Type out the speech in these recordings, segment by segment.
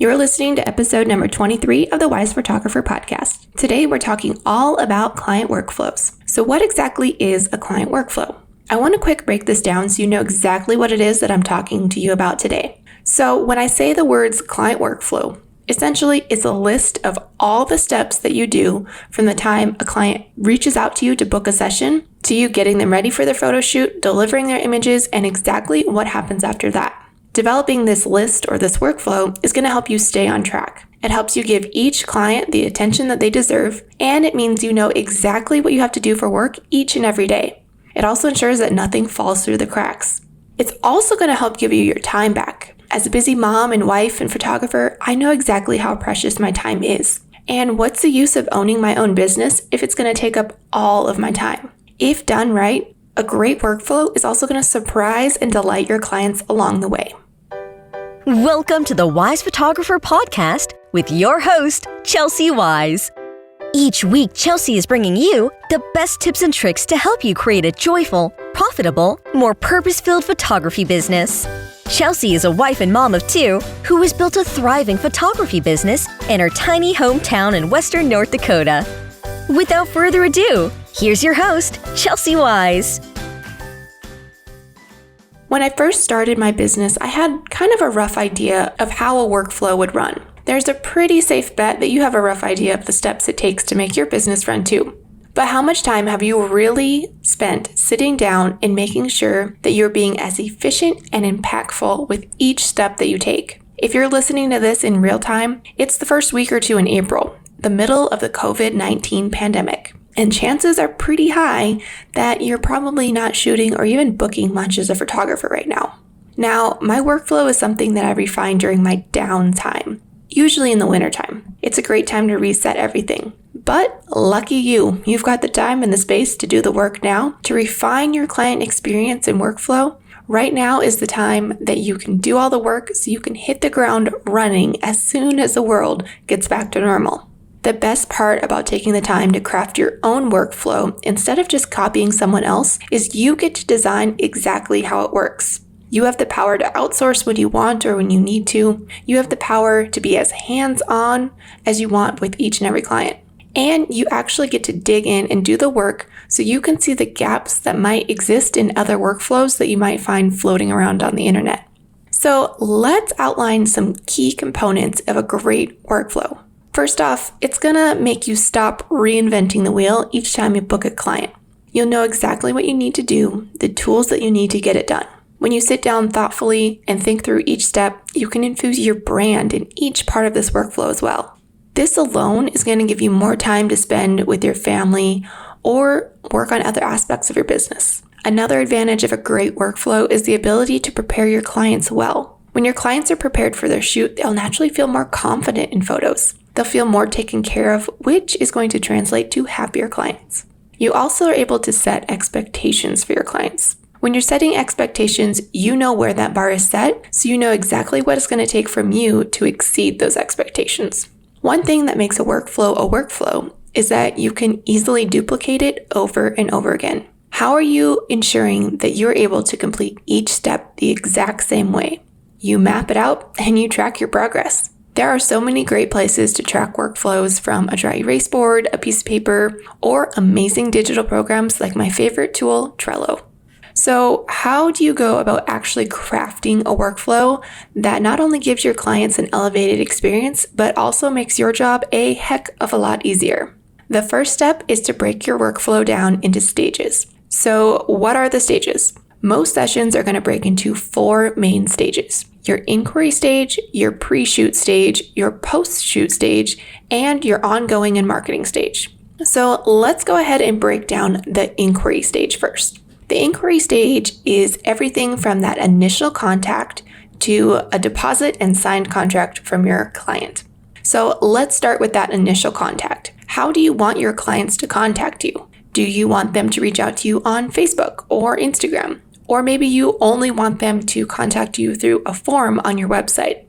You're listening to episode number 23 of the Weisz Photographer podcast. Today, we're talking all about client workflows. So what exactly is a client workflow? I want to quick break this down so you know exactly what it is that I'm talking to you about today. So when I say the words client workflow, essentially it's a list of all the steps that you do from the time a client reaches out to you to book a session, to you getting them ready for their photo shoot, delivering their images, and exactly what happens after that. Developing this list or this workflow is going to help you stay on track. It helps you give each client the attention that they deserve, and it means you know exactly what you have to do for work each and every day. It also ensures that nothing falls through the cracks. It's also going to help give you your time back. As a busy mom and wife and photographer, I know exactly how precious my time is. And what's the use of owning my own business if it's going to take up all of my time? If done right, a great workflow is also going to surprise and delight your clients along the way. Welcome to the Weisz Photographer podcast with your host, Chelsy Weisz. Each week, Chelsy is bringing you the best tips and tricks to help you create a joyful, profitable, more purpose-filled photography business. Chelsy is a wife and mom of two who has built a thriving photography business in her tiny hometown in western North Dakota. Without further ado, here's your host, Chelsy Weisz. When I first started my business, I had kind of a rough idea of how a workflow would run. There's a pretty safe bet that you have a rough idea of the steps it takes to make your business run too. But how much time have you really spent sitting down and making sure that you're being as efficient and impactful with each step that you take? If you're listening to this in real time, it's the first week or two in April, the middle of the COVID-19 pandemic. And chances are pretty high that you're probably not shooting or even booking much as a photographer right now. Now, my workflow is something that I refine during my downtime, usually in the wintertime. It's a great time to reset everything. But lucky you, you've got the time and the space to do the work now, to refine your client experience and workflow. Right now is the time that you can do all the work so you can hit the ground running as soon as the world gets back to normal. The best part about taking the time to craft your own workflow instead of just copying someone else is you get to design exactly how it works. You have the power to outsource when you want or when you need to. You have the power to be as hands-on as you want with each and every client. And you actually get to dig in and do the work so you can see the gaps that might exist in other workflows that you might find floating around on the internet. So let's outline some key components of a great workflow. First off, it's gonna make you stop reinventing the wheel each time you book a client. You'll know exactly what you need to do, the tools that you need to get it done. When you sit down thoughtfully and think through each step, you can infuse your brand in each part of this workflow as well. This alone is going to give you more time to spend with your family or work on other aspects of your business. Another advantage of a great workflow is the ability to prepare your clients well. When your clients are prepared for their shoot, they'll naturally feel more confident in photos. They'll feel more taken care of, which is going to translate to happier clients. You also are able to set expectations for your clients. When you're setting expectations, you know where that bar is set, so you know exactly what it's going to take from you to exceed those expectations. One thing that makes a workflow is that you can easily duplicate it over and over again. How are you ensuring that you're able to complete each step the exact same way? You map it out and you track your progress. There are so many great places to track workflows, from a dry erase board, a piece of paper, or amazing digital programs like my favorite tool, Trello. So how do you go about actually crafting a workflow that not only gives your clients an elevated experience, but also makes your job a heck of a lot easier? The first step is to break your workflow down into stages. So what are the stages? Most sessions are going to break into 4 main stages: your inquiry stage, your pre-shoot stage, your post-shoot stage, and your ongoing and marketing stage. So let's go ahead and break down the inquiry stage first. The inquiry stage is everything from that initial contact to a deposit and signed contract from your client. So let's start with that initial contact. How do you want your clients to contact you? Do you want them to reach out to you on Facebook or Instagram? Or maybe you only want them to contact you through a form on your website.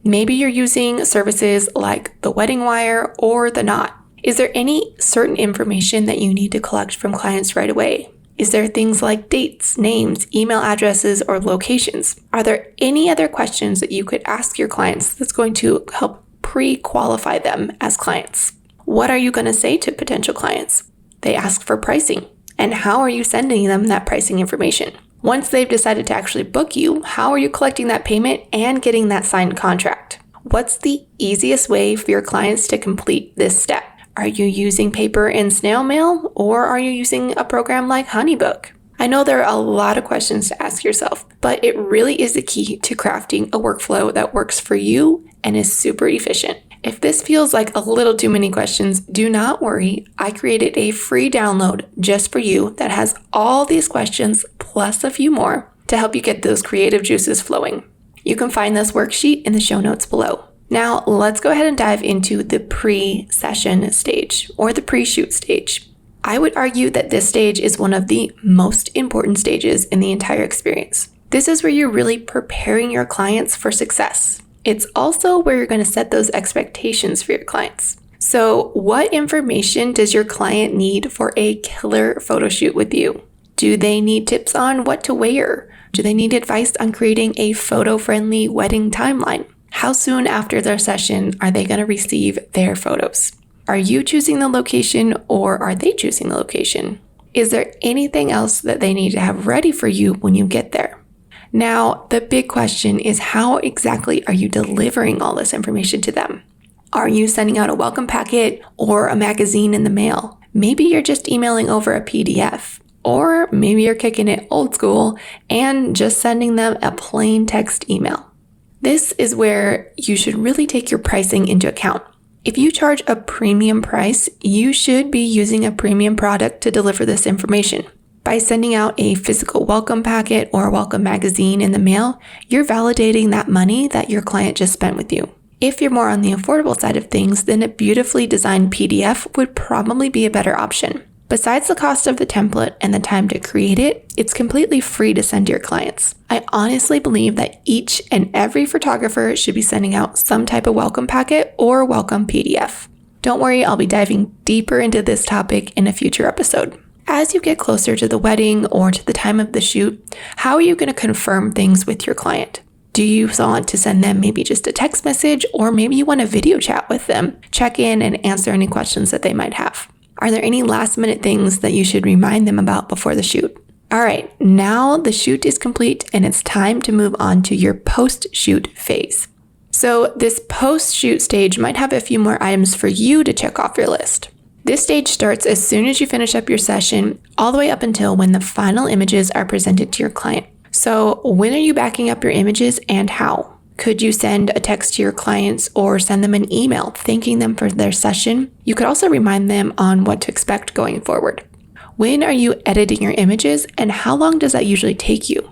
Maybe you're using services like the Wedding Wire or the Knot. Is there any certain information that you need to collect from clients right away? Is there things like dates, names, email addresses, or locations? Are there any other questions that you could ask your clients that's going to help pre-qualify them as clients? What are you going to say to potential clients? They ask for pricing. And how are you sending them that pricing information? Once they've decided to actually book you, how are you collecting that payment and getting that signed contract? What's the easiest way for your clients to complete this step? Are you using paper and snail mail, or are you using a program like HoneyBook? I know there are a lot of questions to ask yourself, but it really is the key to crafting a workflow that works for you and is super efficient. If this feels like a little too many questions, do not worry. I created a free download just for you that has all these questions plus a few more to help you get those creative juices flowing. You can find this worksheet in the show notes below. Now, let's go ahead and dive into the pre-session stage or the pre-shoot stage. I would argue that this stage is one of the most important stages in the entire experience. This is where you're really preparing your clients for success. It's also where you're going to set those expectations for your clients. So, what information does your client need for a killer photo shoot with you? Do they need tips on what to wear? Do they need advice on creating a photo-friendly wedding timeline? How soon after their session are they going to receive their photos? Are you choosing the location or are they choosing the location? Is there anything else that they need to have ready for you when you get there? Now, the big question is, how exactly are you delivering all this information to them? Are you sending out a welcome packet or a magazine in the mail? Maybe you're just emailing over a PDF, or maybe you're kicking it old school and just sending them a plain text email. This is where you should really take your pricing into account. If you charge a premium price, you should be using a premium product to deliver this information. By sending out a physical welcome packet or a welcome magazine in the mail, you're validating that money that your client just spent with you. If you're more on the affordable side of things, then a beautifully designed PDF would probably be a better option. Besides the cost of the template and the time to create it, it's completely free to send to your clients. I honestly believe that each and every photographer should be sending out some type of welcome packet or welcome PDF. Don't worry, I'll be diving deeper into this topic in a future episode. As you get closer to the wedding or to the time of the shoot, how are you going to confirm things with your client? Do you want to send them maybe just a text message, or maybe you want a video chat with them, check in and answer any questions that they might have? Are there any last minute things that you should remind them about before the shoot? All right, now the shoot is complete and it's time to move on to your post-shoot phase. So this post-shoot stage might have a few more items for you to check off your list. This stage starts as soon as you finish up your session, all the way up until when the final images are presented to your client. So when are you backing up your images and how? Could you send a text to your clients or send them an email thanking them for their session? You could also remind them on what to expect going forward. When are you editing your images and how long does that usually take you?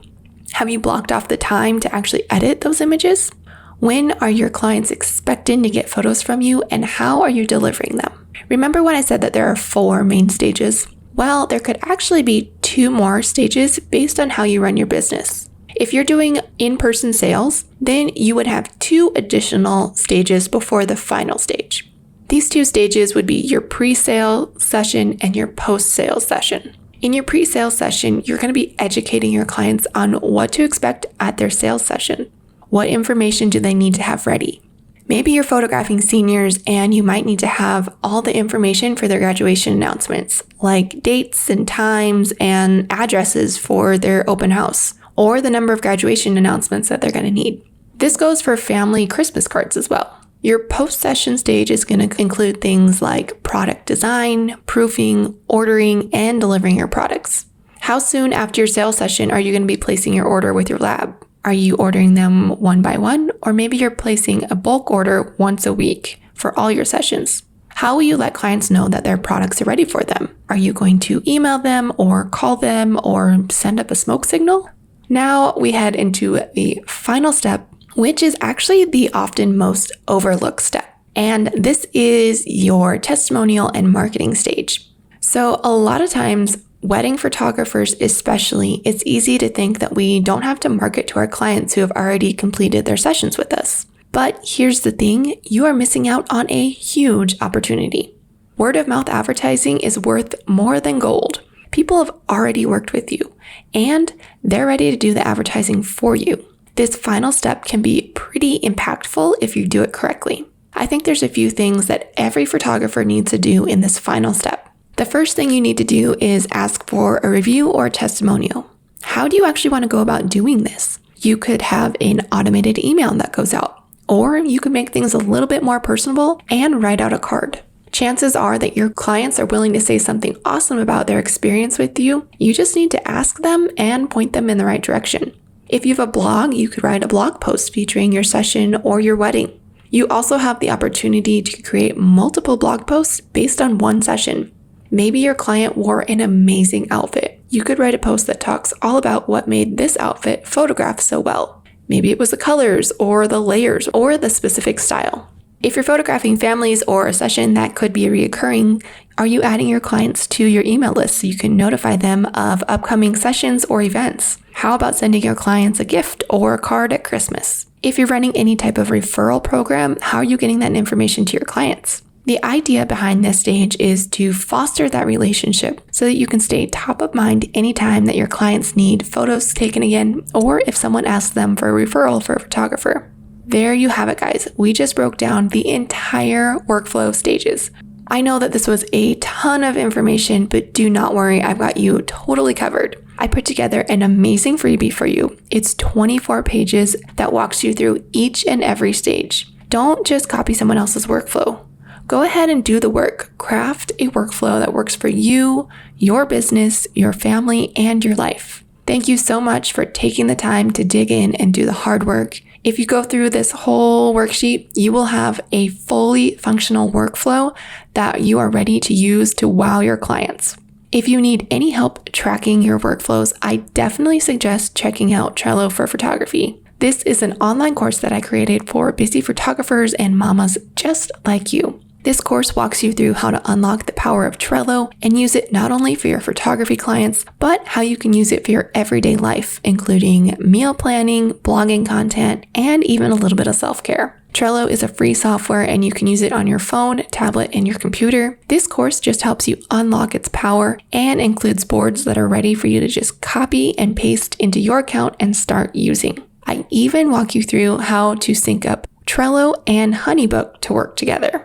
Have you blocked off the time to actually edit those images? When are your clients expecting to get photos from you and how are you delivering them? Remember when I said that there are 4 main stages? Well, there could actually be 2 more stages based on how you run your business. If you're doing in-person sales, then you would have 2 additional stages before the final stage. These 2 stages would be your pre-sale session and your post-sale session. In your pre-sale session, you're going to be educating your clients on what to expect at their sales session. What information do they need to have ready? Maybe you're photographing seniors and you might need to have all the information for their graduation announcements, like dates and times and addresses for their open house, or the number of graduation announcements that they're going to need. This goes for family Christmas cards as well. Your post-session stage is going to include things like product design, proofing, ordering, and delivering your products. How soon after your sales session are you going to be placing your order with your lab? Are you ordering them one by one, or maybe you're placing a bulk order once a week for all your sessions? How will you let clients know that their products are ready for them? Are you going to email them or call them or send up a smoke signal? Now we head into the final step, which is actually the often most overlooked step. And this is your testimonial and marketing stage. So a lot of times, wedding photographers especially, it's easy to think that we don't have to market to our clients who have already completed their sessions with us. But here's the thing, you are missing out on a huge opportunity. Word of mouth advertising is worth more than gold. People have already worked with you, and they're ready to do the advertising for you. This final step can be pretty impactful if you do it correctly. I think there's a few things that every photographer needs to do in this final step. The first thing you need to do is ask for a review or a testimonial. How do you actually want to go about doing this? You could have an automated email that goes out, or you could make things a little bit more personable and write out a card. Chances are that your clients are willing to say something awesome about their experience with you. You just need to ask them and point them in the right direction. If you have a blog, you could write a blog post featuring your session or your wedding. You also have the opportunity to create multiple blog posts based on one session. Maybe your client wore an amazing outfit. You could write a post that talks all about what made this outfit photograph so well. Maybe it was the colors or the layers or the specific style. If you're photographing families or a session that could be reoccurring, are you adding your clients to your email list so you can notify them of upcoming sessions or events? How about sending your clients a gift or a card at Christmas? If you're running any type of referral program, how are you getting that information to your clients? The idea behind this stage is to foster that relationship so that you can stay top of mind anytime that your clients need photos taken again, or if someone asks them for a referral for a photographer. There you have it, guys. We just broke down the entire workflow stages. I know that this was a ton of information, but do not worry, I've got you totally covered. I put together an amazing freebie for you. It's 24 pages that walks you through each and every stage. Don't just copy someone else's workflow. Go ahead and do the work. Craft a workflow that works for you, your business, your family, and your life. Thank you so much for taking the time to dig in and do the hard work. If you go through this whole worksheet, you will have a fully functional workflow that you are ready to use to wow your clients. If you need any help tracking your workflows, I definitely suggest checking out Trello for Photography. This is an online course that I created for busy photographers and mamas just like you. This course walks you through how to unlock the power of Trello and use it not only for your photography clients, but how you can use it for your everyday life, including meal planning, blogging content, and even a little bit of self-care. Trello is a free software and you can use it on your phone, tablet, and your computer. This course just helps you unlock its power and includes boards that are ready for you to just copy and paste into your account and start using. I even walk you through how to sync up Trello and Honeybook to work together.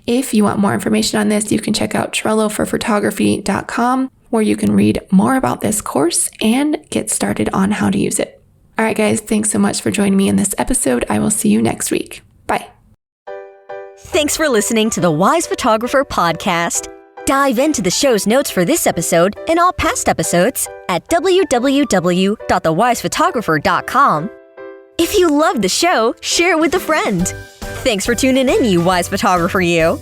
If you want more information on this, you can check out trelloforphotography.com, where you can read more about this course and get started on how to use it. All right, guys, thanks so much for joining me in this episode. I will see you next week. Bye. Thanks for listening to the Wise Photographer podcast. Dive into the show's notes for this episode and all past episodes at www.thewisephotographer.com. If you loved the show, share it with a friend. Thanks for tuning in, you Wise Photographer, you.